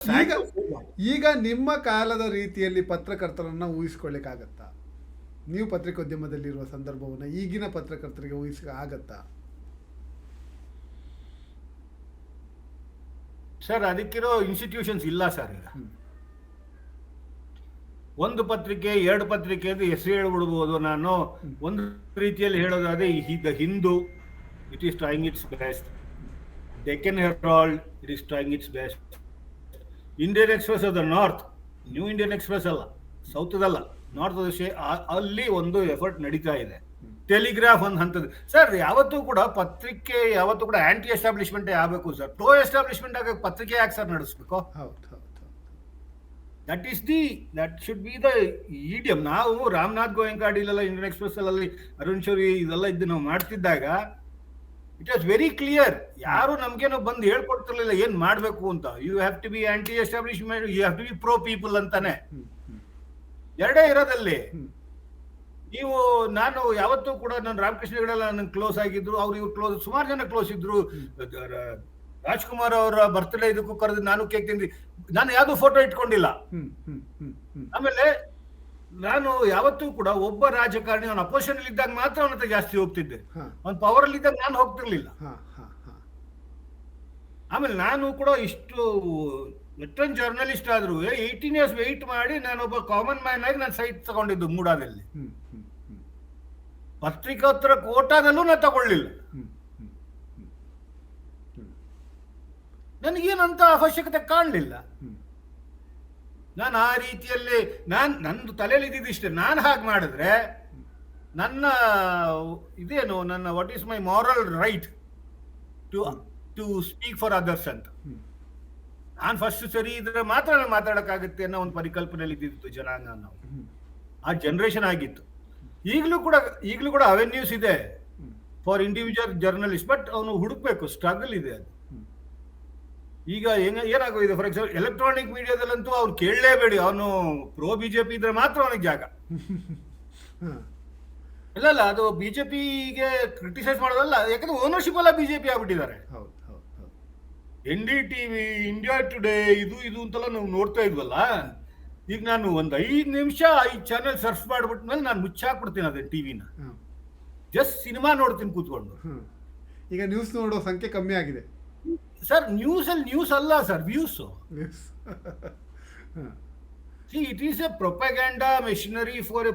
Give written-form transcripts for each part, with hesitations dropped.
ಈಗ ಈಗ ನಿಮ್ಮ ಕಾಲದ ರೀತಿಯಲ್ಲಿ ಪತ್ರಕರ್ತರನ್ನ ಊಹಿಸ್ಕೊಳ್ಳಿಕ್ಕಾಗತ್ತಾ? ನೀವು ಪತ್ರಿಕೋದ್ಯಮದಲ್ಲಿರುವ ಸಂದರ್ಭವನ್ನು ಈಗಿನ ಪತ್ರಕರ್ತರಿಗೆ ಆಗತ್ತಾ? ಸರ್, ಅದಕ್ಕಿರೋ ಇನ್ಸ್ಟಿಟ್ಯೂಷನ್ಸ್ ಇಲ್ಲ ಸರ್. ಈಗ ಒಂದು ಪತ್ರಿಕೆ, ಎರಡು ಪತ್ರಿಕೆ ಅಂತ ಹೆಸರು ಹೇಳ್ಬಿಡ್ಬೋದು. ನಾನು ಒಂದು ರೀತಿಯಲ್ಲಿ ಹೇಳೋದಾದ್ರೆ, the Hindu it is trying its best, Deccan Herald it is trying its best, Indian Express of the north, New Indian Express ಅಲ್ಲ, ಸೌತ್ದಲ್ಲ, ನಾರ್ತ್ ಅಲ್ಲಿ ಒಂದು ಎಫರ್ಟ್ ನಡೀತಾ ಇದೆ. ಟೆಲಿಗ್ರಾಫ್ ಒಂದು ಹಂತದ ಸರ್. ಯಾವತ್ತೂ ಕೂಡ ಪತ್ರಿಕೆ ಯಾವತ್ತೂ ಕೂಡ ಆಂಟಿ ಎಸ್ಟಾಬ್ಲಿಷ್ಮೆಂಟ್ ಆಗಬೇಕು ಸರ್. ಪ್ರೋ ಎಸ್ಟಾಬ್ಲಿಷ್ಮೆಂಟ್ ಆಗಕ್ಕೆ ಪತ್ರಿಕೆ ಯಾಕೆ ಸರ್ ನಡೆಸಬೇಕು? That should be the idiom. ನಾವು ರಾಮನಾಥ್ ಗೋಯಂಕ ಇಲ್ಲೆಲ್ಲ ಇಂಡಿಯನ್ ಎಕ್ಸ್ಪ್ರೆಸ್ ಅಲ್ಲಿ ಅರುಣ್ ಶೌರಿ ಇದೆಲ್ಲ ಇದ್ದು ನಾವು ಮಾಡ್ತಿದ್ದಾಗ ಇಟ್ ವಾಸ್ ವೆರಿ ಕ್ಲಿಯರ್. ಯಾರು ನಮ್ಗೇನೋ ಬಂದು ಹೇಳ್ಕೊಡ್ತಿರ್ಲಿಲ್ಲ ಏನ್ ಮಾಡ್ಬೇಕು ಅಂತ. You have to be anti establishment, you have to be pro people ಅಂತಾನೆ. ಎರಡೇ ಇರೋದಲ್ಲಿ ನೀವು ನಾನು ಯಾವತ್ತೂ ಕೂಡ ನಾನು ರಾಮಕೃಷ್ಣ ಹೆಗಡೆಲ್ಲ ನನ್ಗೆ ಕ್ಲೋಸ್ ಆಗಿದ್ರು, ಅವ್ರು ಇವ್ರು ಕ್ಲೋಸ್, ಸುಮಾರು ಜನ ಕ್ಲೋಸ್ ಇದ್ರು. ರಾಜ್ಕುಮಾರ್ ಅವರ ಬರ್ತ್ಡೇ ಇದಕ್ಕೂ ಕರೆದು ನಾನು ಕೇಕ್ ತಿಂದಿ, ನಾನು ಯಾವ್ದು ಫೋಟೋ ಇಟ್ಕೊಂಡಿಲ್ಲ. ಆಮೇಲೆ ನಾನು ಯಾವತ್ತೂ ಕೂಡ ಒಬ್ಬ ರಾಜಕಾರಣಿ ಅವನ ಅಪೋಸಿಷನ್ ಅಲ್ಲಿ ಇದ್ದಾಗ ಮಾತ್ರ ಅವನ ಹತ್ರ ಜಾಸ್ತಿ ಹೋಗ್ತಿದ್ದೆ. ಅವ್ನ ಪವರ್ ಅಲ್ಲಿ ಇದ್ದಾಗ ನಾನು ಹೋಗ್ತಿರ್ಲಿಲ್ಲ. ಆಮೇಲೆ ನಾನು ಕೂಡ ಇಷ್ಟು ವೆಟ್ರನ್ ಜರ್ನಲಿಸ್ಟ್ ಆದ್ರೂ 18 years ವೆಯ್ಟ್ ಮಾಡಿ ನಾನೊಬ್ಬ ಕಾಮನ್ ಮ್ಯಾನ್ ಆಗಿ ನಾನು ಸೈಟ್ ತಗೊಂಡಿದ್ದು ಮೂಡಾದಲ್ಲಿ. ಪತ್ರಿಕೋತ್ತರ ಕೋಟಾದಲ್ಲೂ ನಾನು ತಗೊಳ್ಳಿಲ್ಲ. ನನಗೇನಂತ ಅವಶ್ಯಕತೆ ಕಾಣಲಿಲ್ಲ. ನಾನು ಆ ರೀತಿಯಲ್ಲಿ ನಂದು ತಲೆಯಲ್ಲಿ ಇದ್ದಿದ್ದಿಷ್ಟೇ. ನಾನು ಹಾಗೆ ಮಾಡಿದ್ರೆ ನನ್ನ ಇದೇನು, ನನ್ನ what is my moral right to speak for others ಅಂತ. ನಾನು ಫಸ್ಟ್ ಸರಿ ಇದ್ರೆ ಮಾತ್ರ ನಾನು ಮಾತಾಡೋಕ್ಕಾಗುತ್ತೆ ಅನ್ನೋ ಒಂದು ಪರಿಕಲ್ಪನೆಯಲ್ಲಿ ಇದ್ದಿತ್ತು ಜನಾಂಗ. ನಾವು ಆ ಜನರೇಷನ್ ಆಗಿತ್ತು. ಈಗಲೂ ಕೂಡ ಅವೆನ್ಯೂಸ್ ಇದೆ ಫಾರ್ ಇಂಡಿವಿಜುವಲ್ ಜರ್ನಲಿಸ್ಟ್, ಬಟ್ ಅವನು ಹುಡುಕ್ಬೇಕು, ಸ್ಟ್ರಗಲ್ ಇದೆ ಅದು. ಈಗ ಏನಾಗೋಗಿದೆ, ಫಾರ್ ಎಕ್ಸಾಂಪಲ್ ಎಲೆಕ್ಟ್ರಾನಿಕ್ ಮೀಡಿಯಾದಲ್ಲಂತೂ ಅವ್ನು ಕೇಳಲೇಬೇಡಿ, ಅವನು ಪ್ರೋ ಬಿಜೆಪಿ ಇದ್ರೆ ಮಾತ್ರ ಅವನಿಗೆ ಜಾಗ ಇಲ್ಲ. ಅದು ಬಿಜೆಪಿಗೆ ಕ್ರಿಟಿಸೈಸ್ ಮಾಡೋದಲ್ಲ, ಯಾಕಂದ್ರೆ ಓನರ್ಶಿಪ್ ಎಲ್ಲ ಬಿಜೆಪಿ ಆಗ್ಬಿಟ್ಟಿದ್ದಾರೆ. NDTV, ಇಂಡಿಯಾ ಟುಡೇ, ಇದು ಅಂತೆಲ್ಲ ನಾವು ನೋಡ್ತಾ ಇದ್ವಲ್ಲ. ಈಗ ನಾನು ಒಂದು 5 ನಿಮಿಷ 5 ಚಾನೆಲ್ ಸರ್ಫ್ ಮಾಡ್ಬಿಟ್ಮೇಲೆ ನಾನು ಮುಚ್ಚಾಕ್ಬಿಡ್ತೀನಿ ಅದೇ ಟಿವಿನ. ಜಸ್ಟ್ ಸಿನಿಮಾ ನೋಡ್ತೀನಿ ಕೂತ್ಕೊಂಡು. ಈಗ ನ್ಯೂಸ್ ನೋಡೋ ಸಂಖ್ಯೆ ಕಮ್ಮಿ ಆಗಿದೆ ಸರ್. ನ್ಯೂಸ್ ಅಲ್ಲ sir, views. It is a propaganda machinery for a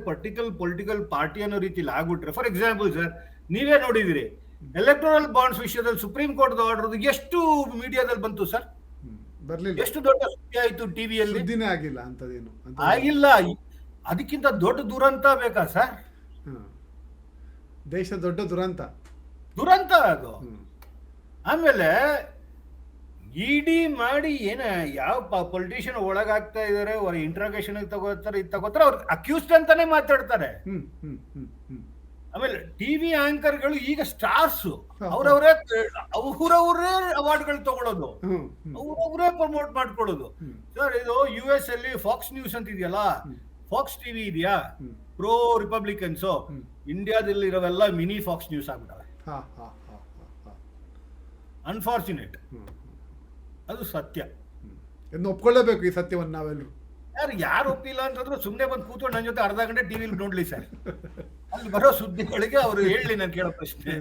political party ಅನ್ನೋ ರೀತಿಲಿ ಆಗ್ಬಿಟ್ರೆ. ಫಾರ್ ಎಕ್ಸಾಂಪಲ್ ಸರ್, ನೀವೇ ನೋಡಿದಿರಿ ಎಲೆಕ್ಟ್ರಲ್ ಬಾಂಡ್ಸ್ ವಿಷಯದಲ್ಲಿ ಸುಪ್ರೀಂ ಕೋರ್ಟ್ ಆರ್ಡರ್ ಎಷ್ಟು ಮೀಡಿಯಾದಲ್ಲಿ ಬಂತು ಸರ್? ಬರ್ಲಿಲ್ಲ. ಎಷ್ಟು ದೊಡ್ಡ ಸುದ್ದಿ ಆಯ್ತು ಟಿವಿಯಲ್ಲಿ? ಸುದ್ದಿನೇ ಆಗಿಲ್ಲ ಅಂತದೇನು ಆಗಿಲ್ಲ. ಅದಕ್ಕಿಂತ ದೊಡ್ಡ ದುರಂತ ಬೇಕಾ ಸರ್? ದೇಶ ದೊಡ್ಡ ದುರಂತ ಅದು. ಆಮೇಲೆ ಇಡಿ ಮಾಡಿ ಯಾವ ಪೊಲಿಟಿಷಿಯನ್ ಒಳಗಾಗ್ತಾ ಇದಾರೆ, ಅವ್ರ ಇಂಟ್ರಾಗೇಷನ್ ತಗೋತಾರೆ, ಅವ್ರು ಅಕ್ಯೂಸ್ಡ್ ಅಂತಾನೆ ಮಾತಾಡ್ತಾರೆ. ಆಮೇಲೆ ಟಿವಿ ಆಂಕರ್ಗಳು ಈಗ ಸ್ಟಾರ್ಸ್, ಅವ್ರವರೇ ಅವಾರ್ಡ್ಗಳು ತಗೊಳ್ಳೋದು, ಅವ್ರವರೇ ಪ್ರಮೋಟ್ ಮಾಡ್ಕೊಳ್ಳೋದು. ಸರ್, ಇದು US ಅಲ್ಲಿ ಫಾಕ್ಸ್ ನ್ಯೂಸ್ ಅಂತ ಇದೆಯಲ್ಲ, ಫಾಕ್ಸ್ ಟಿವಿ ಇದೆಯಾ, ಪ್ರೋ ರಿಪಬ್ಲಿಕನ್ಸ್. ಇಂಡಿಯಾದಲ್ಲಿ ಇರೋವೆಲ್ಲ ಮಿನಿ ಫಾಕ್ಸ್ ನ್ಯೂಸ್ ಆಗ್ಬಿಟ್ಟವೆ. ಅನ್ಫಾರ್ಚುನೇಟ್, ಅದು ಸತ್ಯ. ಒಪ್ಕೊಳ್ಳೇಬೇಕು ಈ ಸತ್ಯವನ್ನು ನಾವೆಲ್ಲರೂ. ಯಾರು ಒಪ್ಪಿಲ್ಲ ಅಂತಂದ್ರೆ ಸುಮ್ಮನೆ ಬಂದು ಕೂತ್ಕೊಂಡು ನನ್ನ ಜೊತೆ ಅರ್ಧ ಗಂಟೆ ಟಿವಿಲಿ ನೋಡ್ಲಿ ಸರ್. ಅಲ್ಲಿ ಬರೋ ಸುದ್ದಿಗಳಿಗೆ ಅವ್ರು ಹೇಳಿ ನಾನು ಕೇಳೋ ಪ್ರಶ್ನೆ.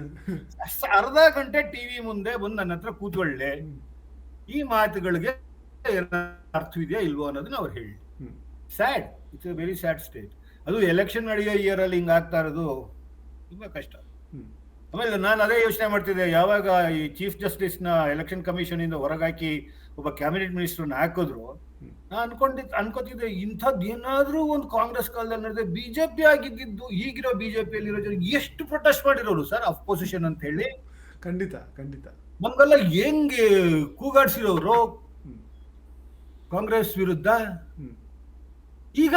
ಅರ್ಧ ಗಂಟೆ ಟಿವಿ ಮುಂದೆ ಬಂದು ನನ್ನ ಹತ್ರ ಕೂತ್ಕೊಳ್ಳಿ, ಈ ಮಾತುಗಳಿಗೆ ಅರ್ಥವಿದೆಯಾ ಇಲ್ವೋ ಅನ್ನೋದನ್ನ ಅವ್ರು ಹೇಳಿ. Sad, it's a very sad state. ಅದು ಎಲೆಕ್ಷನ್ ನಡೆಯೋ ಇಯರ್ ಅಲ್ಲಿ ಹಿಂಗೆ ಆಗ್ತಾ ಇರೋದು ತುಂಬಾ ಕಷ್ಟ. ಆಮೇಲೆ ನಾನು ಅದೇ ಯೋಚನೆ ಮಾಡ್ತಿದ್ದೆ, ಯಾವಾಗ ಈ ಚೀಫ್ ಜಸ್ಟಿಸ್ ನ ಎಲೆಕ್ಷನ್ ಕಮಿಷನ್ ಇಂದ ಹೊರಗಾಕಿ ಒಬ್ಬ ಕ್ಯಾಬಿನೆಟ್ ಮಿನಿಸ್ಟರ್ನ ಹಾಕಿದ್ರು, ನಾನು ಅನ್ಕೋತಿದ್ದೆ ಇಂಥದ್ದು ಏನಾದ್ರೂ ಒಂದು ಕಾಂಗ್ರೆಸ್ ಕಾಲದಲ್ಲಿ ನಡೆದ್ರೆ ಬಿಜೆಪಿ ಆಗಿದ್ದು ಈಗಿರೋ ಬಿಜೆಪಿಯಲ್ಲಿ ಇರೋ ಜನ ಎಷ್ಟು ಪ್ರೊಟೆಸ್ಟ್ ಮಾಡಿರೋರು ಸರ್, ಅಪೋಸಿಷನ್ ಅಂತ ಹೇಳಿ. ಖಂಡಿತ ನಮ್ಗೆಲ್ಲ ಹೆಂಗೆ ಕೂಗಾಡ್ಸಿರೋರು ಕಾಂಗ್ರೆಸ್ ವಿರುದ್ಧ. ಈಗ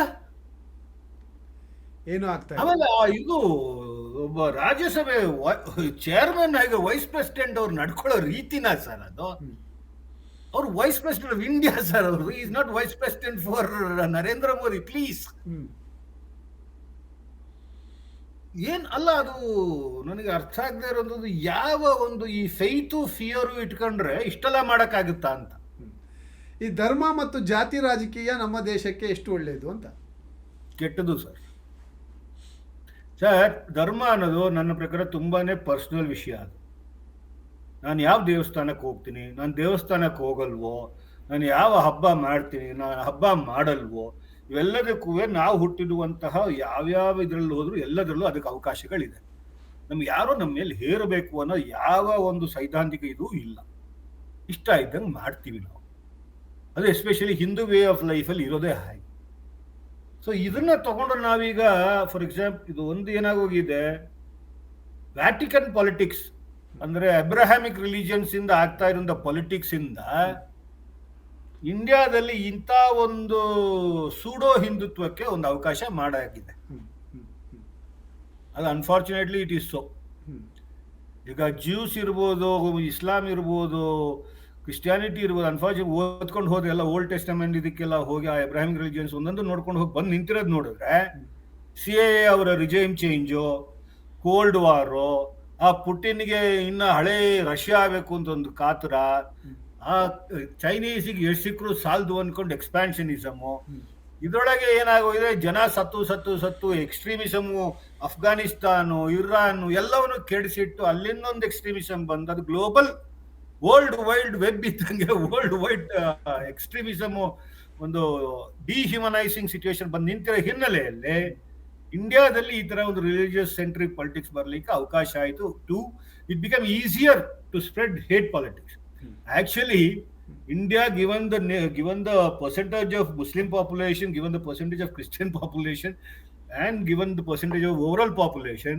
ಏನು ಆಗ್ತಾ ಇದೆ. ಆಮೇಲೆ ಇದು ಒಬ್ಬ ರಾಜ್ಯಸಭೆ ಚೇರ್ಮನ್ ಆಗಿ ವೈಸ್ ಪ್ರೆಸಿಡೆಂಟ್ ಅವ್ರು ನಡ್ಕೊಳ್ಳೋ ರೀತಿನ ಸರ್ ಅದು. ಅವ್ರು vice president of India sir. ಅವರು is not vice president for Narendra Modi, please. ಏನ್ ಅಲ್ಲ, ಅದು ನನಗೆ ಅರ್ಥ ಆಗದೆ ಇರೋದು, ಯಾವ ಒಂದು ಈ ಫೈತು ಫಿಯರು ಇಟ್ಕೊಂಡ್ರೆ ಇಷ್ಟೆಲ್ಲ ಮಾಡಕ್ಕಾಗುತ್ತಾ ಅಂತ. ಈ ಧರ್ಮ ಮತ್ತು ಜಾತಿ ರಾಜಕೀಯ ನಮ್ಮ ದೇಶಕ್ಕೆ ಎಷ್ಟು ಒಳ್ಳೆಯದು ಅಂತ? ಕೆಟ್ಟದು ಸರ್. ಸರ್, ಧರ್ಮ ಅನ್ನೋದು ನನ್ನ ಪ್ರಕಾರ ತುಂಬಾನೇ ಪರ್ಸನಲ್ ವಿಷಯ. ಅದು ನಾನು ಯಾವ ದೇವಸ್ಥಾನಕ್ಕೆ ಹೋಗ್ತೀನಿ, ನಾನು ದೇವಸ್ಥಾನಕ್ಕೆ ಹೋಗಲ್ವೋ, ನಾನು ಯಾವ ಹಬ್ಬ ಮಾಡ್ತೀನಿ, ನಾನು ಹಬ್ಬ ಮಾಡಲ್ವೋ, ಇವೆಲ್ಲದಕ್ಕೂ ನಾವು ಹುಟ್ಟಿರುವಂತಹ ಯಾವ್ಯಾವ ಇದರಲ್ಲಿ ಹೋದ್ರು ಎಲ್ಲದರಲ್ಲೂ ಅದಕ್ಕೆ ಅವಕಾಶಗಳಿದೆ. ನಮ್ಗೆ ಯಾರೋ ನಮ್ಮ ಮೇಲೆ ಹೇರಬೇಕು ಅನ್ನೋ ಯಾವ ಒಂದು ಸೈದ್ಧಾಂತಿಕ ಇದು ಇಲ್ಲ. ಇಷ್ಟ ಇದ್ದಂಗೆ ಮಾಡ್ತೀವಿ ನಾವು. ಅದು ಎಸ್ಪೆಷಲಿ ಹಿಂದೂ ವೇ ಆಫ್ ಲೈಫಲ್ಲಿ ಇರೋದೇ ಹಾಗೆ. ಸೊ ಇದನ್ನ ತಗೊಂಡ್ರೆ ನಾವೀಗ ಫಾರ್ ಎಕ್ಸಾಂಪಲ್ ಇದು ಒಂದು ಏನಾಗೋಗಿದೆ, ವ್ಯಾಟಿಕನ್ ಪಾಲಿಟಿಕ್ಸ್ ಅಂದ್ರೆ ಅಬ್ರಹಾಮಿಕ್ ರಿಲಿಜಿಯನ್ಸ್ ಇಂದ ಆಗ್ತಾ ಇರೋ ಪಾಲಿಟಿಕ್ಸ್ ಇಂದ ಇಂಡಿಯಾದಲ್ಲಿ ಇಂಥ ಒಂದು ಸೂಡೋ ಹಿಂದುತ್ವಕ್ಕೆ ಒಂದು ಅವಕಾಶ ಮಾಡಾಗಿದೆ. ಅದು ಅನ್ಫಾರ್ಚುನೇಟ್ಲಿ ಇಟ್ ಈಸ್ ಸೋ. ಈಗ ಜ್ಯೂಸ್ ಇರ್ಬೋದು, ಇಸ್ಲಾಂ ಇರ್ಬೋದು, ಕ್ರಿಸ್ಟಿಯಾನಿಟಿ ಇರ್ಬೋದು, ಅನ್ಫಾರ್ಚುನೇಟ್ ಓದ್ಕೊಂಡು ಹೋದ್ರೆ ಎಲ್ಲ ಓಲ್ಡ್ ಟೆಸ್ಟಮೆಂಟ್ ಇದಕ್ಕೆಲ್ಲ ಹೋಗಿ ಆ ಅಬ್ರಾಹಿಂ ರಿಲಿಜಿಯನ್ಸ್ ಒಂದೊಂದು ನೋಡ್ಕೊಂಡು ಹೋಗಿ ಬಂದು ನಿಂತಿರೋದು ನೋಡಿದ್ರೆ CAA ಅವರ ರಿಜೈಮ್ ಚೇಂಜು, ಕೋಲ್ಡ್ ವಾರು, ಆ ಪುಟಿನ್ಗೆ ಇನ್ನ ಹಳೆ ರಷ್ಯಾ ಆಗಬೇಕು ಅಂತ ಒಂದು ಕಾತರ, ಆ ಚೈನೀಸಿಗೆ ಎಷ್ಟು ಸಿಕ್ಕರು ಸಾಲದು ಅನ್ಕೊಂಡು ಎಕ್ಸ್ಪ್ಯಾನ್ಷನಿಸಮು, ಇದರೊಳಗೆ ಏನಾಗೋಗಿದೆ, ಜನ ಸತ್ತು ಎಕ್ಸ್ಟ್ರೀಮಿಸಮು, ಅಫ್ಘಾನಿಸ್ತಾನು, ಇರಾನ್ ಎಲ್ಲವನ್ನು ಕೆಡಿಸಿಟ್ಟು ಅಲ್ಲಿಂದೊಂದು ಎಕ್ಸ್ಟ್ರೀಮಿಸಮ್ ಬಂದು ಅದು ಗ್ಲೋಬಲ್ ವರ್ಲ್ಡ್ ವೈಡ್ ವೆಬ್ ಇದ್ದಂಗೆ ವರ್ಲ್ಡ್ ವೈಡ್ ಎಕ್ಸ್ಟ್ರೀಮಿಸಮು ಒಂದು ಡಿಹ್ಯೂಮನೈಸಿಂಗ್ ಸಿಚುವೇಶನ್ ಬಂದು ನಿಂತಿರೋ ಹಿನ್ನೆಲೆಯಲ್ಲಿ ಇಂಡಿಯಾದಲ್ಲಿ ಈ ತರ ಒಂದು ರಿಲಿಜಿಯಸ್ ಸೆಂಟ್ರಿಕ್ ಪಾಲಿಟಿಕ್ಸ್ ಬರ್ಲಿಕ್ಕೆ ಅವಕಾಶ ಆಯಿತು. It become easier to spread hate politics. Actually, India, given the percentage of Muslim population, given the percentage of Christian population, and given the percentage of overall population,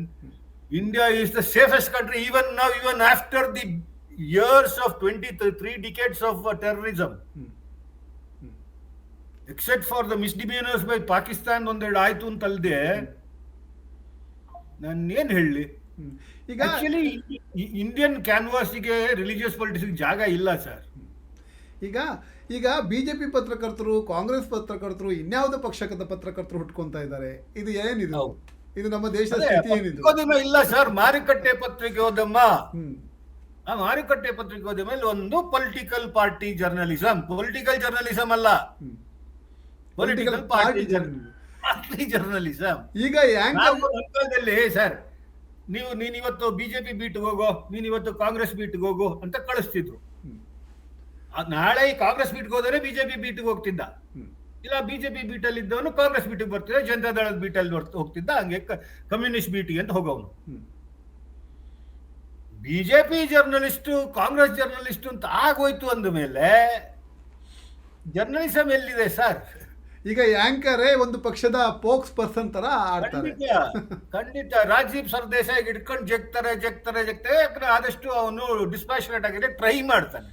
India is the safest country even now, even after the years of 23 decades of terrorism. Except for the misdemeanors by Pakistan ಒಂದೆರಡು ಆಯ್ತು ಅಂತಲ್ದೆ ನಾನು ಏನ್ ಹೇಳಲಿ. ಈಗ actually Indian ಕ್ಯಾನ್ವಾಸ್ಗೆ religious politics ಜಾಗ ಇಲ್ಲ sir. ಈಗ BJP ಪತ್ರಕರ್ತರು, ಕಾಂಗ್ರೆಸ್ ಪತ್ರಕರ್ತರು, ಇನ್ಯಾವುದೋ ಪಕ್ಷದ ಪತ್ರಕರ್ತರು ಹುಟ್ಕೊಂತಾ ಇದ್ದಾರೆ. ಇದು ಏನಿದು? ಇದು ನಮ್ಮ ದೇಶದ ಸ್ಥಿತಿ ಏನಿದು? ಇಲ್ಲ ಸರ್, ಮಾರುಕಟ್ಟೆ ಪತ್ರಿಕೋದ್ಯಮ. ಆ ಮಾರುಕಟ್ಟೆ ಪತ್ರಿಕೋದ್ಯಮ ಒಂದು political party journalism, political journalism ಅಲ್ಲ, ಪೊಲಿಟಿಕಲ್ ಪಾರ್ಟಿ ಜರ್ನಲಿಸಂ. ಈಗ ಸರ್ ನೀನ್ ಇವತ್ತು ಬಿಜೆಪಿ ಬೀಟ್ಗೆ ಹೋಗೋ, ನೀನ್ ಇವತ್ತು ಕಾಂಗ್ರೆಸ್ ಬೀಟ್ಗೆ ಹೋಗೋ ಅಂತ ಕಳಿಸ್ತಿದ್ರು. ನಾಳೆ ಕಾಂಗ್ರೆಸ್ ಬೀಟ್ಗೆ ಹೋದರೆ ಬಿಜೆಪಿ ಬೀಟ್ಗೆ ಹೋಗ್ತಿದ್ದ, ಇಲ್ಲ ಬಿಜೆಪಿ ಬೀಟಲ್ಲಿ ಇದ್ದವನು ಕಾಂಗ್ರೆಸ್ ಬೀಟ್ಗೆ ಬರ್ತಿದ್ದ, ಜನತಾ ದಳದ ಬೀಟಲ್ಲಿ ಹೋಗ್ತಿದ್ದ, ಹಂಗೆ ಕಮ್ಯುನಿಸ್ಟ್ ಬೀಟಿಗೆ ಅಂತ ಹೋಗೋನು. ಬಿಜೆಪಿ ಜರ್ನಲಿಸ್ಟು ಕಾಂಗ್ರೆಸ್ ಜರ್ನಲಿಸ್ಟು ಅಂತ ಆಗೋಯ್ತು ಅಂದ ಮೇಲೆ ಜರ್ನಲಿಸಂ ಎಲ್ಲಿದೆ ಸರ್? ಈಗ ಆಂಕರೇ ಒಂದು ಪಕ್ಷದ ಪೋಕ್ಸ್ ಪರ್ಸನ್ ತರ ಆಡ್ತಾರೆ. ಖಂಡಿತ ರಾಜೀವ್ ಸರ್ದೇಸಾಯಿ ಹಿಡ್ಕೊಂಡು ಜಗ್ತಾರೆ. ಯಾಕಂದ್ರೆ ಆದಷ್ಟು ಅವನು ಡಿಸ್ಪ್ಯಾಷನೇಟ್ ಆಗಿದೆ, ಟ್ರೈ ಮಾಡ್ತಾನೆ.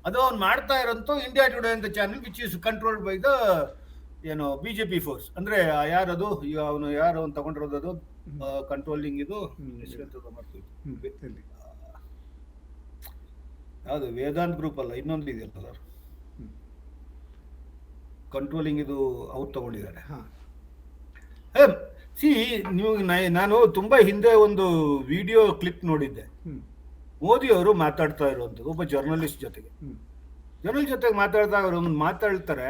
ಅದು ಅವ್ನು ಮಾಡ್ತಾ ಇರೋಂಥ ಇಂಡಿಯಾ ಟುಡೇ ಅಂತ channel which is controlled by the BJP force. ಅಂದ್ರೆ ಯಾರದು ಅವನು ಯಾರು ಅವ್ನು ತಗೊಂಡಿರೋದು ಕಂಟ್ರೋಲಿಂಗ್ ಇದು ಯಾವುದು ವೇದಾಂತ್ ಗ್ರೂಪ್ ಅಲ್ಲ, ಇನ್ನೊಂದು ಇದೆಯಲ್ಲ ಸರ್ ಕಂಟ್ರೋಲಿಂಗ್, ಇದು ಅವ್ರು ತಗೊಂಡಿದ್ದಾರೆ. ನೀವು ನಾನು ತುಂಬಾ ಹಿಂದೆ ಒಂದು ವಿಡಿಯೋ ಕ್ಲಿಪ್ ನೋಡಿದ್ದೆ. ಮೋದಿ ಅವರು ಮಾತಾಡ್ತಾ ಇರುವಂಥದ್ದು ಒಬ್ಬ ಜರ್ನಲಿಸ್ಟ್ ಜೊತೆಗೆ ಮಾತಾಡ್ತಾ ಮಾತಾಡ್ತಾರೆ.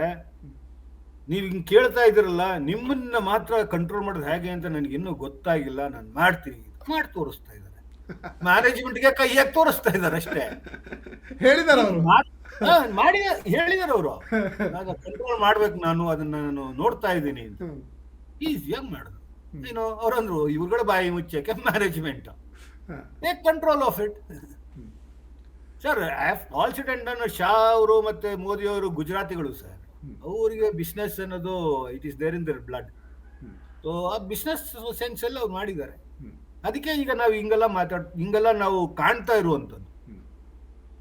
ನೀವು ಹಿಂಗೆ ಕೇಳ್ತಾ ಇದ್ದೀರಲ್ಲ, ನಿಮ್ಮನ್ನ ಮಾತ್ರ ಕಂಟ್ರೋಲ್ ಮಾಡೋದು ಹೇಗೆ ಅಂತ ನನಗಿನ್ನೂ ಗೊತ್ತಾಗಿಲ್ಲ, ನಾನು ಮಾಡ್ತೀನಿ ಮಾಡಿ ತೋರಿಸ್ತಾ ಇದ್ದಾರೆ. ಮ್ಯಾನೇಜ್ಮೆಂಟ್ಗೆ ಕೈ ಯಾಕೆ ತೋರಿಸ್ತಾ ಇದ್ದಾರೆ ಅಷ್ಟೇ. ಹೇಳಿದಾರೆ ಅವರು ಕಂಟ್ರೋಲ್ ಮಾಡ್ಬೇಕು, ನಾನು ಅದನ್ನ ನೋಡ್ತಾ ಇದ್ದೀನಿ ಅಂತ ಈಸಿಯಾಗಿ ಮಾಡಿದ್ರು. ಅವ್ರಂದ್ರು ಇವ್ರುಗಳ ಬಾಯಿ ಮುಚ್ಚಕ್ಕೆ management take control of it. Sir all said and done, Shah ಅವರು ಮತ್ತೆ ಮೋದಿ ಅವರು ಗುಜರಾತಿಗಳು ಸರ್. ಅವರಿಗೆ ಬಿಸ್ನೆಸ್ ಅನ್ನೋದು it is there in their blood. So ಆ ಬಿಸ್ನೆಸ್ ಸೆನ್ಸ್ ಎಲ್ಲ ಅವ್ರು ಮಾಡಿದ್ದಾರೆ. ಅದಕ್ಕೆ ಈಗ ನಾವು ಹಿಂಗೆಲ್ಲ ನಾವು ಕಾಣ್ತಾ ಇರುವಂಥದ್ದು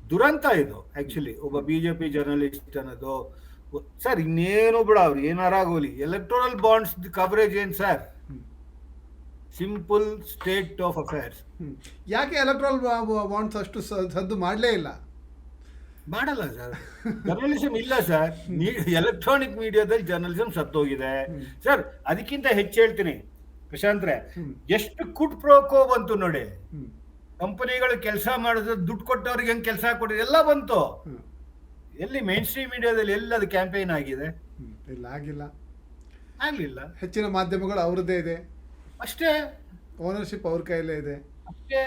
ದುರಂತ ಇದು. ಆಕ್ಚುಲಿ ಒಬ್ಬ ಬಿಜೆಪಿ ಜರ್ನಲಿಸ್ಟ್ ಅನ್ನೋದು ಸರ್ ಇನ್ನೇನು ಬಿಡ, ಅವ್ರು ಏನಾರಾಗೋಲಿ. ಎಲೆಕ್ಟೋರಲ್ ಬಾಂಡ್ಸ್ ಕವರೇಜ್ ಏನ್ sir? Simple state of affairs. ಯಾಕೆ ಎಲೆಕ್ಟ್ರಲ್ ಬಾಂಡ್ಸ್ ಅಷ್ಟು ಸದ್ದು ಮಾಡಲೇ ಇಲ್ಲ? ಮಾಡಲ್ಲ ಸರ್, ಜರ್ನಲಿಸಂ ಇಲ್ಲ ಸರ್. ಎಲೆಕ್ಟ್ರಾನಿಕ್ ಮೀಡಿಯಾದಲ್ಲಿ ಜರ್ನಲಿಸಂ ಸತ್ತೋಗಿದೆ ಸರ್. ಅದಕ್ಕಿಂತ ಹೆಚ್ಚು ಹೇಳ್ತೀನಿ ಪ್ರಶಾಂತ್ರೆ, ಎಷ್ಟು ಕುಟ್ ಪ್ರೋಕೋ ಬಂತು ನೋಡಿ. ಕಂಪನಿಗಳು ಕೆಲಸ ಮಾಡಿದ್ರೆ ದುಡ್ಡು ಕೊಟ್ಟವ್ರಿಗೆ ಹೆಂಗ್ ಕೆಲಸ ಕೊಟ್ಟಿದೆ ಎಲ್ಲ ಬಂತು. ಎಲ್ಲಿ ಮೇನ್ ಸ್ಟ್ರೀಮ್ ಮೀಡಿಯಾದಲ್ಲಿ ಎಲ್ಲಿ ಅದು ಕ್ಯಾಂಪೇನ್ ಆಗಿದೆ? ಇಲ್ಲ, ಆಗಿಲ್ಲ. ಆಗ್ಲಿಲ್ಲ. ಹೆಚ್ಚಿನ ಮಾಧ್ಯಮಗಳು ಅವ್ರದ್ದೇ ಇದೆ, ಅಷ್ಟೇ ಓನರ್ಶಿಪ್ ಅವ್ರ ಕೈಯಲ್ಲೇ ಇದೆ. ಅಷ್ಟೇ.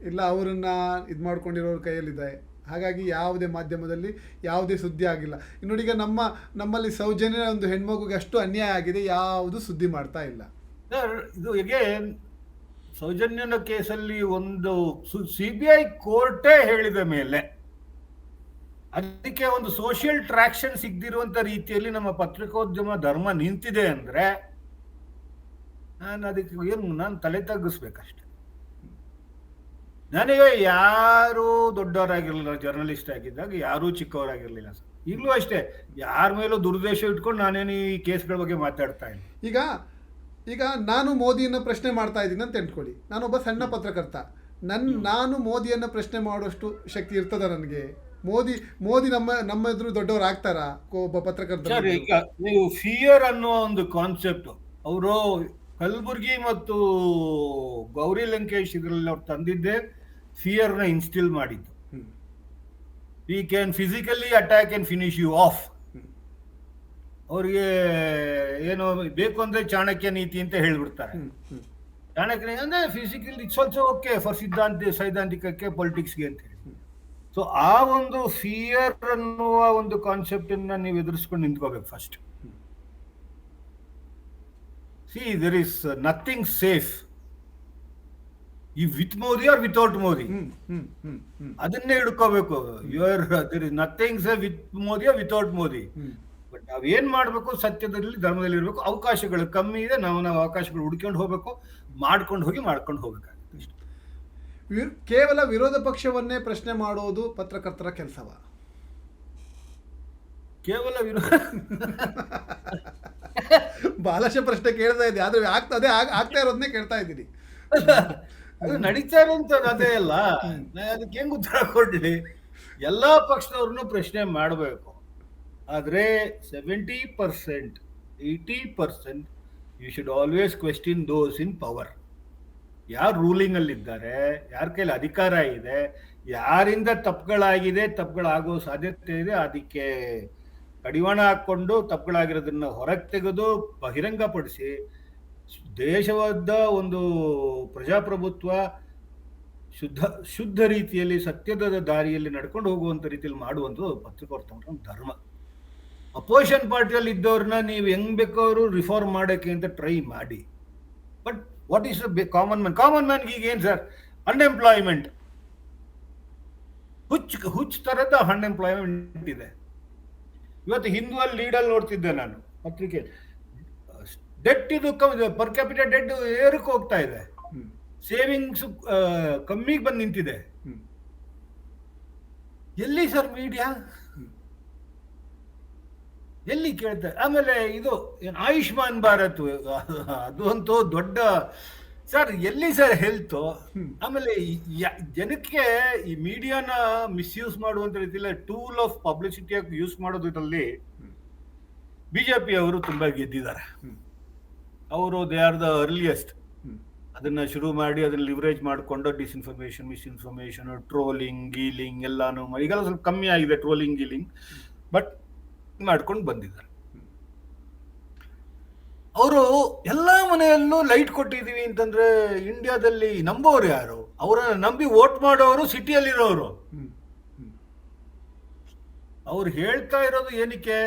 ಇಲ್ಲ, ಅವರನ್ನ ಇದು ಮಾಡ್ಕೊಂಡಿರೋರ ಕೈಯಲ್ಲಿದೆ. ಹಾಗಾಗಿ ಯಾವುದೇ ಮಾಧ್ಯಮದಲ್ಲಿ ಯಾವುದೇ ಸುದ್ದಿ ಆಗಿಲ್ಲ. ನೋಡಿ, ಈಗ ನಮ್ಮಲ್ಲಿ ಸೌಜನ್ಯ ಒಂದು ಹೆಣ್ಮಗುಗೆ ಅಷ್ಟು ಅನ್ಯಾಯ ಆಗಿದೆ, ಯಾವುದು ಸುದ್ದಿ ಮಾಡ್ತಾ ಇಲ್ಲ. ಸರ್, ಇದು ಅಗೇನ್ ಸೌಜನ್ಯನ ಕೇಸಲ್ಲಿ ಒಂದು ಸಿಬಿಐ ಕೋರ್ಟೇ ಹೇಳಿದ ಮೇಲೆ ಅದಕ್ಕೆ ಒಂದು ಸೋಷಿಯಲ್ ಟ್ರಾಕ್ಷನ್ ಸಿಗದಿರುವಂತ ರೀತಿಯಲ್ಲಿ ನಮ್ಮ ಪತ್ರಿಕೋದ್ಯಮ ಧರ್ಮ ನಿಂತಿದೆ ಅಂದ್ರೆ ನಾನು ತಲೆ ತಗ್ಗಿಸ್ಬೇಕಷ್ಟೆ. ನನಗೆ ಯಾರು ದೊಡ್ಡವರಾಗಿರ್ಲಿಲ್ಲ, ಜರ್ನಲಿಸ್ಟ್ ಆಗಿದ್ದಾಗ ಯಾರೂ ಚಿಕ್ಕವರಾಗಿರ್ಲಿಲ್ಲ ಸರ್. ಈಗಲೂ ಅಷ್ಟೇ, ಯಾರ ಮೇಲೂ ದುರುದ್ದೇಶ ಇಟ್ಕೊಂಡು ನಾನೇನು ಈ ಕೇಸ್ಗಳ ಬಗ್ಗೆ ಮಾತಾಡ್ತಾ ಇಲ್ಲ. ಈಗ ನಾನು ಮೋದಿಯನ್ನು ಪ್ರಶ್ನೆ ಮಾಡ್ತಾ ಇದ್ದೀನಿ ಅಂತ ಎಂಟ್ಕೊಳ್ಳಿ, ನಾನೊಬ್ಬ ಸಣ್ಣ ಪತ್ರಕರ್ತ. ನಾನು ಮೋದಿಯನ್ನು ಪ್ರಶ್ನೆ ಮಾಡುವಷ್ಟು ಶಕ್ತಿ ಇರ್ತದ ನನಗೆ? ಮೋದಿ ನಮ್ಮ ಎದುರು ದೊಡ್ಡವರು ಆಗ್ತಾರಾ ಒಬ್ಬ ಪತ್ರಕರ್ತ? ಈಗ ನೀವು ಫಿಯರ್ ಅನ್ನೋ ಒಂದು ಕಾನ್ಸೆಪ್ಟ್ ಅವರು ಕಲಬುರ್ಗಿ ಮತ್ತು ಗೌರಿ ಲಂಕೇಶ್ ಇದರಲ್ಲಿ ಅವ್ರು ತಂದಿದ್ದೆ ಫಿಯರ್ ನ ಇನ್ಸ್ಟಿಲ್ ಮಾಡಿದ್ದು. We can physically attack and finish you off. ಅವ್ರಿಗೆ ಏನು ಬೇಕು ಅಂದ್ರೆ ಚಾಣಕ್ಯ ನೀತಿ ಅಂತ ಹೇಳ್ಬಿಡ್ತಾರೆ. ಚಾಣಕ್ಯ ನೀತಿ ಅಂದ್ರೆ physical, it's also okay for ಸೈದ್ಧಾಂತಿಕಕ್ಕೆ, ಪೊಲಿಟಿಕ್ಸ್ಗೆ ಅಂತ ಹೇಳಿ. ಸೊ ಆ ಒಂದು ಫಿಯರ್ ಅನ್ನುವ ಒಂದು ಕಾನ್ಸೆಪ್ಟ್ ಅನ್ನ ನೀವು ಎದುರಿಸ್ಕೊಂಡು ನಿಂತ್ಕೋಬೇಕು first. See, there is nothing safe. With Modi or without Modi, ಅದನ್ನೇ ಹಿಡ್ಕೋಬೇಕು. there is nothing safe with Modi or without Modi. But ನಾವೇನ್ ಮಾಡ್ಬೇಕು, ಸತ್ಯದಲ್ಲಿ ಧರ್ಮದಲ್ಲಿ ಇರ್ಬೇಕು. ಅವಕಾಶಗಳು ಕಮ್ಮಿ ಇದೆ, ನಾವು ಅವಕಾಶಗಳು ಹುಡ್ಕೊಂಡು ಹೋಗ್ಬೇಕು, ಮಾಡ್ಕೊಂಡು ಹೋಗ್ಬೇಕಾಗುತ್ತೆ. ಕೇವಲ ವಿರೋಧ ಪಕ್ಷವನ್ನೇ ಪ್ರಶ್ನೆ ಮಾಡೋದು ಪತ್ರಕರ್ತರ ಕೆಲಸವ? ಕೇವಲ ಬಹಳಷ್ಟು ಪ್ರಶ್ನೆ ಕೇಳ್ತಾ ಇದೆ, ಆದ್ರೆ ಆಗ್ತಾ ಇರೋದನ್ನೇ ಕೇಳ್ತಾ ಇದ್ದೀನಿ. ಅದು ನಡೀತಾ ಇರೋಂತ ಅದೇ ಅಲ್ಲ, ಅದಕ್ಕೆ ಹೆಂಗ್ ಉತ್ತರ ಕೊಡ್ಲಿ? ಎಲ್ಲಾ ಪಕ್ಷದವ್ರನ್ನು ಪ್ರಶ್ನೆ ಮಾಡಬೇಕು. ಆದ್ರೆ 70%, 80% you should always question those in power. ಯಾರು ರೂಲಿಂಗ್ ಅಲ್ಲಿ ಇದ್ದಾರೆ, ಯಾರ ಕೈಲಿ ಅಧಿಕಾರ ಇದೆ, ಯಾರಿಂದ ತಪ್ಪುಗಳಾಗೋ ಸಾಧ್ಯತೆ ಇದೆ, ಅದಕ್ಕೆ ಕಡಿವಾಣ ಹಾಕೊಂಡು ತಪ್ಪುಗಳಾಗಿರೋದನ್ನ ಹೊರಗೆ ತೆಗೆದು ಬಹಿರಂಗಪಡಿಸಿ ದೇಶವಾದ ಒಂದು ಪ್ರಜಾಪ್ರಭುತ್ವ ಶುದ್ಧ ರೀತಿಯಲ್ಲಿ ಸತ್ಯದ ದಾರಿಯಲ್ಲಿ ನಡ್ಕೊಂಡು ಹೋಗುವಂತ ರೀತಿಯಲ್ಲಿ ಮಾಡುವಂಥದ್ದು ಪತ್ರಿಕೋದ್ಯಮ ಧರ್ಮ. ಅಪೋಸಿಷನ್ ಪಾರ್ಟಿಯಲ್ಲಿ ಇದ್ದವ್ರನ್ನ ನೀವು ಹೆಂಗ್ ಬೇಕಾದ್ರು ರಿಫಾರ್ಮ್ ಮಾಡಕ್ಕೆ ಅಂತ ಟ್ರೈ ಮಾಡಿ. But what is common man ಈಗ ಏನ್ ಸರ್? ಅನ್ಎಂಪ್ಲಾಯ್ಮೆಂಟ್, ಹುಚ್ಚ ತರದ ಅನ್ಎಂಪ್ಲಾಯ್ಮೆಂಟ್ ಇದೆ. ಇವತ್ತು ಹಿಂದೂವಲ್ಲಿ ಲೀಡಲ್ಲಿ ನೋಡ್ತಿದ್ದೆ ನಾನು ಪತ್ರಿಕೆ, ಡೆಟ್ ಇದು ಪರ್ ಕ್ಯಾಪಿಟಲ್ ಡೆಟ್ ಏರಕ್ಕೆ ಹೋಗ್ತಾ ಇದೆ, ಸೇವಿಂಗ್ಸ್ ಕಮ್ಮಿಗೆ ಬಂದು ನಿಂತಿದೆ. ಎಲ್ಲಿ ಸರ್ ಮೀಡಿಯಾ? ಎಲ್ಲಿ ಕೇಳ್ತಾರೆ? ಆಮೇಲೆ ಇದು ಆಯುಷ್ಮಾನ್ ಭಾರತ್, ಅದು ಅಂತೂ ದೊಡ್ಡ ಸರ್. ಎಲ್ಲಿ ಸರ್ ಹೆಲ್ತ್? ಆಮೇಲೆ ಜನಕ್ಕೆ ಈ ಮೀಡಿಯಾನ ಮಿಸ್ಯೂಸ್ ಮಾಡುವಂತ ರೀತಿಯಲ್ಲಿ ಟೂಲ್ ಆಫ್ ಪಬ್ಲಿಸಿಟಿಯಾಗಿ ಯೂಸ್ ಮಾಡೋದ್ರಲ್ಲಿ ಬಿಜೆಪಿ ಅವರು ತುಂಬಾ ಗೆದ್ದಿದ್ದಾರೆ. ಅವರು ದೇ ಆರ್ ದ ಅರ್ಲಿಯೆಸ್ಟ್. ಅದನ್ನ ಶುರು ಮಾಡಿ ಅದನ್ನ ಲಿವರೇಜ್ ಮಾಡಿಕೊಂಡು ಡಿಸ್ಇನ್ಫಾರ್ಮೇಶನ್, ಮಿಸ್ಇನ್ಫಾರ್ಮೇಶನ್, ಟ್ರೋಲಿಂಗ್, ಗೀಲಿಂಗ್ ಎಲ್ಲಾನು ಈಗೆಲ್ಲ ಸ್ವಲ್ಪ ಕಮ್ಮಿ ಆಗಿದೆ ಟ್ರೋಲಿಂಗ್, ಗೀಲಿಂಗ್, ಬಟ್ ಮಾಡ್ಕೊಂಡು ಬಂದಿದ್ದಾರೆ. ಅವರು ಎಲ್ಲಾ ಮನೆಯಲ್ಲೂ ಲೈಟ್ ಕೊಟ್ಟಿದೀವಿ ಅಂತಂದ್ರೆ ಇಂಡಿಯಾದಲ್ಲಿ ನಂಬೋರು ಯಾರು? ಅವರನ್ನ ನಂಬಿ ವೋಟ್ ಮಾಡೋರು ಸಿಟಿಯಲ್ಲಿರೋರು. ಅವ್ರು ಹೇಳ್ತಾ ಇರೋದು ಏನಕ್ಕೆ?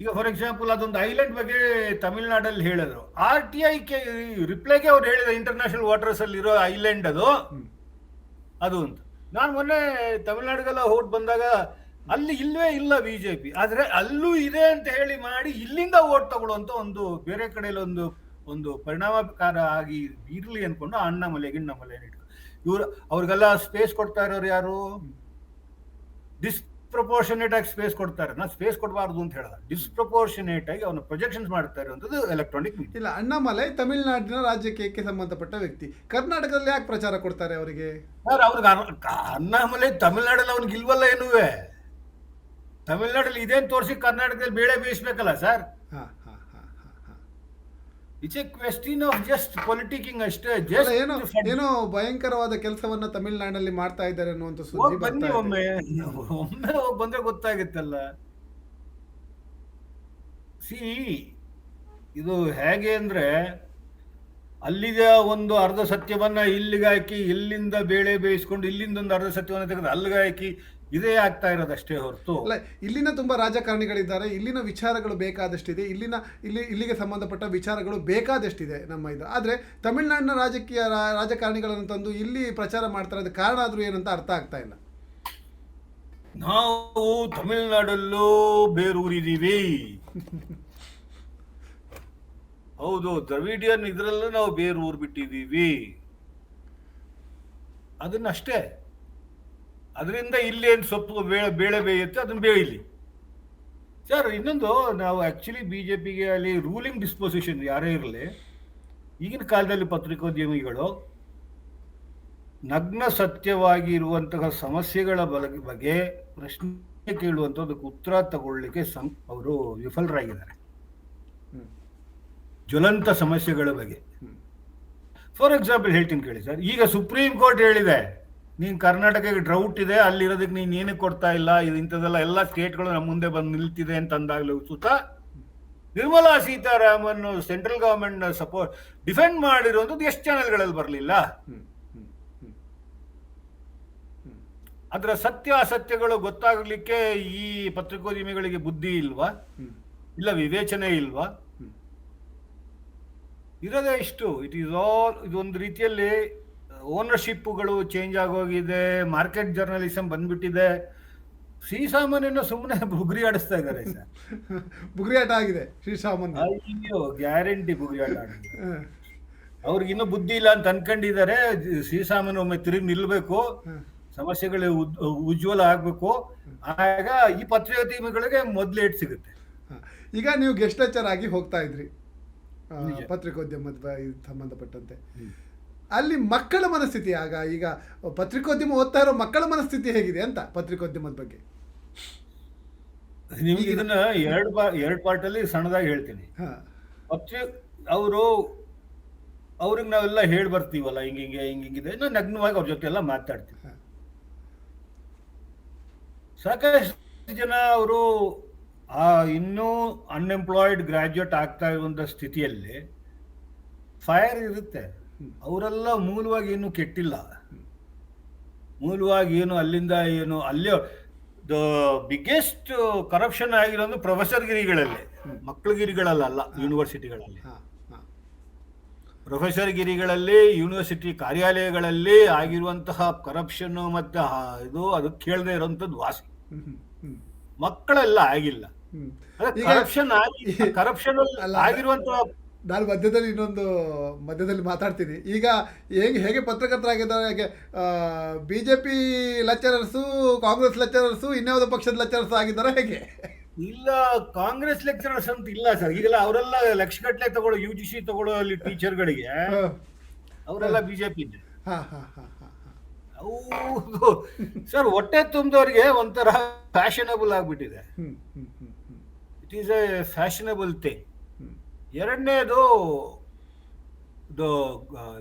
ಈಗ ಫಾರ್ ಎಕ್ಸಾಂಪಲ್ ಅದೊಂದು ಐಲ್ಯಾಂಡ್ ಬಗ್ಗೆ ತಮಿಳ್ನಾಡಲ್ಲಿ ಹೇಳಿದ್ರು. RTI ರಿಪ್ಲೈಗೆ ಅವ್ರು ಹೇಳಿದ್ರು ಇಂಟರ್ನ್ಯಾಷನಲ್ ವಾಟರ್ಸ್ ಅಲ್ಲಿ ಇರೋ ಐಲ್ಯಾಂಡ್ ಅದು ಅಂತ. ನಾನು ಮೊನ್ನೆ ತಮಿಳ್ನಾಡಿಗೆಲ್ಲ ಓಟ್ ಬಂದಾಗ ಅಲ್ಲಿ ಇಲ್ವೇ ಇಲ್ಲ ಬಿಜೆಪಿ, ಆದ್ರೆ ಅಲ್ಲೂ ಇದೆ ಅಂತ ಹೇಳಿ ಮಾಡಿ ಇಲ್ಲಿಂದ ಓಟ್ ತಗೊಳ್ಳುವಂತ ಒಂದು ಬೇರೆ ಕಡೆಯಲ್ಲಿ ಒಂದು ಪರಿಣಾಮಕಾರ ಆಗಿ ಇರ್ಲಿ ಅನ್ಕೊಂಡು ಅಣ್ಣಾಮಲೈ ಇವ್ರು ಅವ್ರಿಗೆಲ್ಲ ಸ್ಪೇಸ್ ಕೊಡ್ತಾ ಇರೋರು ಯಾರು? ಡಿಸ್ಪ್ರಪೋರ್ಷನೇಟ್ ಆಗಿ ಸ್ಪೇಸ್ ಕೊಡ್ತಾರೆ. ನಾ ಸ್ಪೇಸ್ ಕೊಡಬಾರ್ದು ಅಂತ ಹೇಳಿದ, ಡಿಸ್ಪ್ರಪೋರ್ಷನೇಟ್ ಆಗಿ ಅವನು ಪ್ರೊಜೆಕ್ಷನ್ಸ್ ಮಾಡ್ತಾ ಇರುವಂತದ್ದು ಎಲೆಕ್ಟ್ರಾನಿಕ್ ಮೀಡಿಯಾ. ಇಲ್ಲ, ಅಣ್ಣಾಮಲೈ ತಮಿಳುನಾಡಿನ ರಾಜಕೀಯಕ್ಕೆ ಸಂಬಂಧಪಟ್ಟ ವ್ಯಕ್ತಿ. ಕರ್ನಾಟಕದಲ್ಲಿ ಯಾಕೆ ಪ್ರಚಾರ ಕೊಡ್ತಾರೆ ಅವರಿಗೆ? ಸರ್, ಅವ್ರಿಗೆ ಅಣ್ಣಾಮಲೈ ತಮಿಳ್ನಾಡಲ್ಲಿ ಅವ್ನಿಗೆ ಇಲ್ವಲ್ಲ ಏನುವೆ. ತಮಿಳ್ನಾಡಲ್ಲಿ ಇದೇನು ತೋರಿಸಿ ಕರ್ನಾಟಕದಲ್ಲಿ ಬೇಳೆ ಬೇಯಿಸ್ಬೇಕಲ್ಲ sir. It's a question of just politicking ಅಷ್ಟೇ. ಅಲ್ಲ, ಜಸ್ಟ್ ಏನೋ ಭಯಂಕರವಾದ ಕೆಲಸವನ್ನ ತಮಿಳುನಾಡಿನಲ್ಲಿ ಮಾಡ್ತಾ ಇದ್ದಾರೆ ಅನ್ನುವಂಥ ಸುದ್ದಿ ಹೋಗಿ ಬನ್ನಿ ಬರ್ತಾ ಇದೆ. ಒಮ್ಮೆ ಹೋಗಿ ಬಂದ್ರೆ ಗೊತ್ತಾಗುತ್ತಲ್ಲ. ಸಿ, ಇದು ಹೇಗೆ ಅಂದ್ರೆ ಅಲ್ಲಿಗೆ ಒಂದು ಅರ್ಧ ಸತ್ಯವನ್ನ ಇಲ್ಲಿಗೆ ಹಾಕಿ, ಇಲ್ಲಿಂದ ಬೇಳೆ ಬೇಯಿಸ್ಕೊಂಡು ಇಲ್ಲಿಂದ ಒಂದು ಅರ್ಧ ಸತ್ಯವನ್ನ ತೆಗೆದು ಅಲ್ಲಿಗೆ ಹಾಕಿ, ಇದೇ ಆಗ್ತಾ ಇರೋದಷ್ಟೇ ಹೊರತು. ಅಲ್ಲ, ಇಲ್ಲಿನ ತುಂಬ ರಾಜಕಾರಣಿಗಳಿದ್ದಾರೆ, ಇಲ್ಲಿನ ವಿಚಾರಗಳು ಬೇಕಾದಷ್ಟಿದೆ, ಇಲ್ಲಿಗೆ ಸಂಬಂಧಪಟ್ಟ ವಿಚಾರಗಳು ಬೇಕಾದಷ್ಟಿದೆ ನಮ್ಮ ಇದು. ಆದರೆ ತಮಿಳುನಾಡಿನ ರಾಜಕಾರಣಿಗಳನ್ನು ತಂದು ಇಲ್ಲಿ ಪ್ರಚಾರ ಮಾಡ್ತಾರೆ, ಅದು ಕಾರಣ ಆದರೂ ಏನಂತ ಅರ್ಥ ಆಗ್ತಾ ಇಲ್ಲ. ನಾವು ತಮಿಳುನಾಡಲ್ಲೂ ಬೇರೂರಿದ್ದೀವಿ. ಹೌದು, ದ್ರವಿಡಿಯನ್ ಇದ್ರಲ್ಲೂ ನಾವು ಬೇರೂರ್ ಬಿಟ್ಟಿದ್ದೀವಿ. ಅದನ್ನಷ್ಟೇ. ಅದರಿಂದ ಇಲ್ಲಿ ಏನು ಸೊಪ್ಪು ಬೇಳೆ ಬೇಯುತ್ತೆ, ಅದನ್ನ ಬೇಯಿಲಿ ಸರ್. ಇನ್ನೊಂದು, ನಾವು ಆಕ್ಚುಲಿ ಬಿಜೆಪಿಗೆ ಅಲ್ಲಿ ರೂಲಿಂಗ್ ಡಿಸ್ಪೊಸಿಷನ್ ಯಾರೇ ಇರಲಿ, ಈಗಿನ ಕಾಲದಲ್ಲಿ ಪತ್ರಿಕೋದ್ಯಮಿಗಳು ನಗ್ನ ಸತ್ಯವಾಗಿ ಇರುವಂತಹ ಸಮಸ್ಯೆಗಳ ಬಗ್ಗೆ ಪ್ರಶ್ನೆ ಕೇಳುವಂಥದ್ದಕ್ಕೆ ಉತ್ತರ ತಗೊಳ್ಳಿಕ್ಕೆ ಅವರು ವಿಫಲರಾಗಿದ್ದಾರೆ. ಜ್ವಲಂತ ಸಮಸ್ಯೆಗಳ ಬಗ್ಗೆ. ಫಾರ್ ಎಕ್ಸಾಂಪಲ್ ಹೇಳ್ತೀನಿ ಕೇಳಿ ಸರ್. ಈಗ ಸುಪ್ರೀಂ ಕೋರ್ಟ್ ಹೇಳಿದೆ, ನೀನು ಕರ್ನಾಟಕಕ್ಕೆ ಡ್ರೌಟ್ ಇದೆ, ಅಲ್ಲಿರೋದಕ್ಕೆ ನೀನು ಏನಕ್ಕೆ ಕೊಡ್ತಾ ಇಲ್ಲ, ಇದು ಇಂಥದ್ದೆಲ್ಲ ಎಲ್ಲ ಸ್ಟೇಟ್ಗಳು ನಮ್ಮ ಮುಂದೆ ಬಂದು ನಿಲ್ತಿದೆ ಅಂತ ಅಂದಾಗಲೂ ಸುತ್ತ Nirmala Sitharaman central government support defend ಮಾಡಿರುವಂಥದ್ದು ಎಷ್ಟು ಚಾನೆಲ್ಗಳಲ್ಲಿ ಬರಲಿಲ್ಲ? ಅದರ ಸತ್ಯ ಅಸತ್ಯಗಳು ಗೊತ್ತಾಗಲಿಕ್ಕೆ ಈ ಪತ್ರಿಕೋದ್ಯಮಿಗಳಿಗೆ ಬುದ್ಧಿ ಇಲ್ವಾ? ಇಲ್ಲ ವಿವೇಚನೆ ಇಲ್ವಾ? ಇರೋದೇ ಇಷ್ಟು. ಇಟ್ ಈಸ್ ಆಲ್, ಇದೊಂದು ರೀತಿಯಲ್ಲಿ ಓನರ್ಶಿಪ್ಗಳು ಚೇಂಜ್ ಆಗೋಗಿದೆ, ಮಾರ್ಕೆಟ್ ಜರ್ನಲಿಸಮ್ ಬಂದ್ಬಿಟ್ಟಿದೆ. ಶ್ರೀಸಾಮಾನ್ಯನ ಸುಮ್ಮನೆ ಬುಗುರಿ ಆಡಿಸ್ತಾ ಇದ್ದಾರೆ ಸರ್. ಬುಗುರಿ ಆಟ ಆಗಿದೆ ಶ್ರೀಸಾಮಾನ್ಯ. ಅಯ್ಯೋ, ಗ್ಯಾರಂಟಿ ಬುಗುರಿ ಆಟ ಆಡಿದೆ. ಅವ್ರಿಗಿನ್ನೂ ಬುದ್ಧಿ ಇಲ್ಲ ಅಂತ ಅನ್ಕೊಂಡಿದ್ದಾರೆ. ಶ್ರೀಸಾಮಾನ್ಯ ಒಮ್ಮೆ ತಿರುಗಿ ನಿಲ್ಬೇಕು, ಸಮಸ್ಯೆಗಳು ಉಜ್ವಲ ಆಗ್ಬೇಕು, ಆಗ ಈ ಪತ್ರಿಕೋದ್ಯಮಿಗಳಿಗೆ ಮೊದಲು ಏಟ್ ಸಿಗುತ್ತೆ. ಈಗ ನೀವು ಗೆಸ್ಟ್ ಲೆಕ್ಚರ್ ಆಗಿ ಹೋಗ್ತಾ ಇದ್ರಿ ಪತ್ರಿಕೋದ್ಯಮದ ಸಂಬಂಧಪಟ್ಟಂತೆ, ಅಲ್ಲಿ ಮಕ್ಕಳ ಮನಸ್ಥಿತಿ ಈಗ ಪತ್ರಿಕೋದ್ಯಮ ಓದ್ತಾ ಇರೋ ಮಕ್ಕಳ ಮನಸ್ಥಿತಿ ಹೇಗಿದೆ ಅಂತ ಪತ್ರಿಕೋದ್ಯಮದ ಬಗ್ಗೆ ನಿಮ್ಗೆ ಇದನ್ನ ಎರಡು ಪಾರ್ಟ್ ಅಲ್ಲಿ ಸಣ್ಣದಾಗಿ ಹೇಳ್ತೀನಿ. ಅವ್ರಿಗೆ ನಾವೆಲ್ಲ ಹೇಳಿ ಬರ್ತೀವಲ್ಲ, ಹಿಂಗಿದೆ, ನಾವು ನಗ್ನವಾಗಿ ಅವ್ರ ಜೊತೆ ಎಲ್ಲ ಮಾತಾಡ್ತೀವಿ. ಸಾಕಷ್ಟು ಜನ ಅವರು ಇನ್ನೂ ಅನ್ಎಂಪ್ಲಾಯ್ಡ್ ಗ್ರಾಜ್ಯುಯೇಟ್ ಆಗ್ತಾ ಇರುವಂತ ಸ್ಥಿತಿಯಲ್ಲಿ ಫೈರ್ ಇರುತ್ತೆ. ಅವರೆಲ್ಲ ಮೂಲವಾಗಿ ಏನು ಕೆಟ್ಟಿಲ್ಲ, ಮೂಲವಾಗಿ ಏನು ಅಲ್ಲಿಂದ ಏನು ಅಲ್ಲೇ ದ ಬಿಗ್ಗೆಸ್ಟ್ ಕರಪ್ಷನ್ ಆಗಿರೋದು ಪ್ರೊಫೆಸರ್ ಗಿರಿಗಳಲ್ಲಿ, ಮಕ್ಕಳ ಗಿರಿಗಳಲ್ಲ, ಯೂನಿವರ್ಸಿಟಿಗಳಲ್ಲಿ. ಪ್ರೊಫೆಸರ್ ಗಿರಿಗಳಲ್ಲಿ, ಯೂನಿವರ್ಸಿಟಿ ಕಾರ್ಯಾಲಯಗಳಲ್ಲಿ ಆಗಿರುವಂತಹ ಕರಪ್ಷನ್ ಮತ್ತೆ ಅದಕ್ಕೆ ಕೇಳದೆ ಇರುವಂತದ್ದು ವಾಸಿ. ಮಕ್ಕಳೆಲ್ಲ ಆಗಿಲ್ಲ. ಕರಪ್ಷನ್ ಆಗಿರುವಂತಹ, ನಾನು ಮಧ್ಯದಲ್ಲಿ ಮಾತಾಡ್ತೀನಿ. ಈಗ ಹೇಗೆ ಪತ್ರಕರ್ತರಾಗಿದ್ದಾರೆ, ಬಿಜೆಪಿ ಲೆಕ್ಚರರ್ಸು, ಕಾಂಗ್ರೆಸ್ ಲೆಕ್ಚರರ್ಸು, ಇನ್ಯಾವುದೋ ಪಕ್ಷದ ಲೆಕ್ಚರರ್ಸ್ ಆಗಿದ್ದಾರೆ ಹೇಗೆ? ಇಲ್ಲ, ಕಾಂಗ್ರೆಸ್ ಲೆಕ್ಚರರ್ಸ್ ಅಂತ ಇಲ್ಲ ಸರ್. ಈಗೆಲ್ಲ ಅವರೆಲ್ಲ ಲಕ್ಷಗಟ್ಟಲೆ ತಗೊಳ್ಳೋ UGC ತಗೊಳ್ಳೋ ಅಲ್ಲಿ ಟೀಚರ್ಗಳಿಗೆ ಅವರೆಲ್ಲ ಬಿಜೆಪಿ. ಹೌದು ಸರ್, ಹೊಟ್ಟೆ ತುಂಬಿದವ್ರಿಗೆ ಒಂಥರ ಫ್ಯಾಷನಬಲ್ ಆಗ್ಬಿಟ್ಟಿದೆ. It is A fashionable thing. ಎರಡನೇದು,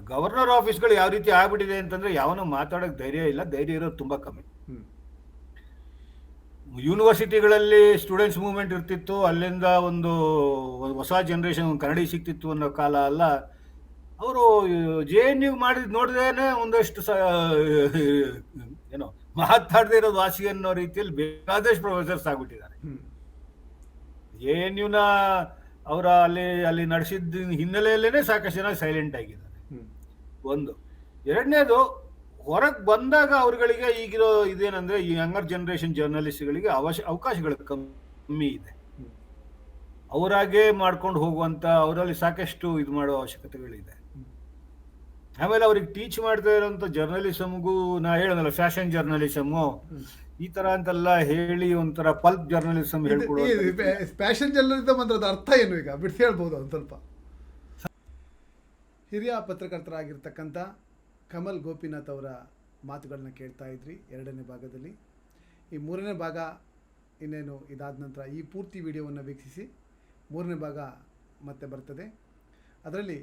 ಗವರ್ನರ್ ಆಫೀಸ್ಗಳು ಯಾವ ರೀತಿ ಆಗ್ಬಿಟ್ಟಿದೆ ಅಂತಂದ್ರೆ ಯಾವನೂ ಮಾತಾಡೋಕೆ ಧೈರ್ಯ ಇಲ್ಲ, ಧೈರ್ಯ ಇರೋದು ತುಂಬಾ ಕಮ್ಮಿ. ಯೂನಿವರ್ಸಿಟಿಗಳಲ್ಲಿ ಸ್ಟೂಡೆಂಟ್ಸ್ ಮೂವ್ಮೆಂಟ್ ಇರ್ತಿತ್ತು, ಅಲ್ಲಿಂದ ಒಂದು ಹೊಸ ಜನರೇಷನ್ ಕನ್ನಡಿ ಸಿಕ್ತಿತ್ತು ಅನ್ನೋ ಕಾಲ ಅಲ್ಲ. ಅವರು JNU ಮಾಡಿದ್ ನೋಡಿದೇನೆ ಒಂದಷ್ಟು ಏನೋ ಮಾತಾಡದೇ ಇರೋದು ವಾಸಿ ಅನ್ನೋ ರೀತಿಯಲ್ಲಿ ಬೇಕಾದಷ್ಟು ಪ್ರೊಫೆಸರ್ಸ್ ಆಗ್ಬಿಟ್ಟಿದ್ದಾರೆ. JNUನ ಅವರ ಅಲ್ಲಿ ನಡೆಸಿದ ಹಿನ್ನೆಲೆಯಲ್ಲೇನೆ ಸಾಕಷ್ಟು ಜನ ಸೈಲೆಂಟ್ ಆಗಿದ್ದಾರೆ. ಒಂದು. ಎರಡನೇದು, ಹೊರಗೆ ಬಂದಾಗ ಅವ್ರಗಳಿಗೆ ಈಗಿರೋ ಇದೇನಂದ್ರೆ, ಈ ಯಂಗರ್ ಜನರೇಷನ್ ಜರ್ನಲಿಸ್ಟ್ಗಳಿಗೆ ಅವಕಾಶಗಳು ಕಮ್ಮಿ ಇದೆ. ಅವರಾಗೆ ಮಾಡ್ಕೊಂಡು ಹೋಗುವಂತ, ಅವರಲ್ಲಿ ಸಾಕಷ್ಟು ಇದು ಮಾಡೋ ಅವಶ್ಯಕತೆಗಳಿದೆ. ಆಮೇಲೆ ಅವ್ರಿಗೆ ಟೀಚ್ ಮಾಡ್ತಾ ಇರೋಂಥ ಜರ್ನಲಿಸಮ್ಗೂ ನಾ ಹೇಳೋದಲ್ಲ, ಫ್ಯಾಷನ್ ಜರ್ನಲಿಸಮು ಈ ತರ ಅಂತೆಲ್ಲ ಹೇಳಿ ಒಂಥರ ಪಲ್ಪ್ ಜರ್ನಲಿಸಮ್ ಹೇಳ್ಕೊಡೋದು. ಫ್ಯಾಷನ್ ಜರ್ನಲಿಸಮ್ ಅಂದ್ರೆ ಅರ್ಥ ಏನು ಈಗ ಬಿಡಿಸಿ ಹೇಳ್ಬೋದು ಒಂದು ಸ್ವಲ್ಪ? ಹಿರಿಯ ಪತ್ರಕರ್ತರಾಗಿರ್ತಕ್ಕಂಥ ಕಮಲ್ ಗೋಪಿನಾಥ್ ಅವರ ಮಾತುಗಳನ್ನ ಕೇಳ್ತಾ ಇದ್ರಿ ಎರಡನೇ ಭಾಗದಲ್ಲಿ. ಈ ಮೂರನೇ ಭಾಗ ಇನ್ನೇನು ಇದಾದ ನಂತರ ಈ ಪೂರ್ತಿ ವಿಡಿಯೋವನ್ನು ವೀಕ್ಷಿಸಿ ಮೂರನೇ ಭಾಗ ಮತ್ತೆ ಬರ್ತದೆ. ಅದರಲ್ಲಿ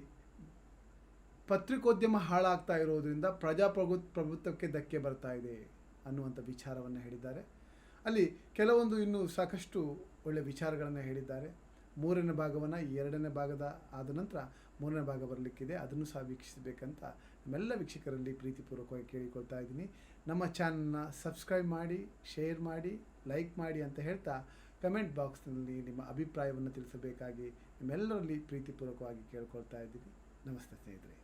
ಪತ್ರಿಕೋದ್ಯಮ ಹಾಳಾಗ್ತಾ ಇರೋದ್ರಿಂದ ಪ್ರಭುತ್ವಕ್ಕೆ ಧಕ್ಕೆ ಬರ್ತಾ ಇದೆ ಅನ್ನುವಂಥ ವಿಚಾರವನ್ನು ಹೇಳಿದ್ದಾರೆ. ಅಲ್ಲಿ ಕೆಲವೊಂದು ಇನ್ನೂ ಸಾಕಷ್ಟು ಒಳ್ಳೆಯ ವಿಚಾರಗಳನ್ನು ಹೇಳಿದ್ದಾರೆ. 3ನೇ ಭಾಗವನ್ನು 2ನೇ ಭಾಗದ ಆದ ನಂತರ 3ನೇ ಭಾಗ ಬರಲಿಕ್ಕಿದೆ, ಅದನ್ನು ಸಹ ವೀಕ್ಷಿಸಬೇಕಂತ ನಮ್ಮೆಲ್ಲ ವೀಕ್ಷಕರಲ್ಲಿ ಪ್ರೀತಿಪೂರ್ವಕವಾಗಿ ಕೇಳಿಕೊಳ್ತಾ ಇದ್ದೀನಿ. ನಮ್ಮ ಚಾನಲ್ನ ಸಬ್ಸ್ಕ್ರೈಬ್ ಮಾಡಿ, ಶೇರ್ ಮಾಡಿ, ಲೈಕ್ ಮಾಡಿ ಅಂತ ಹೇಳ್ತಾ ಕಮೆಂಟ್ ಬಾಕ್ಸ್ನಲ್ಲಿ ನಿಮ್ಮ ಅಭಿಪ್ರಾಯವನ್ನು ತಿಳಿಸಬೇಕಾಗಿ ನಿಮ್ಮೆಲ್ಲರಲ್ಲಿ ಪ್ರೀತಿಪೂರ್ವಕವಾಗಿ ಕೇಳ್ಕೊಳ್ತಾ ಇದ್ದೀನಿ. ನಮಸ್ತೆ ಸ್ನೇಹಿತರೆ.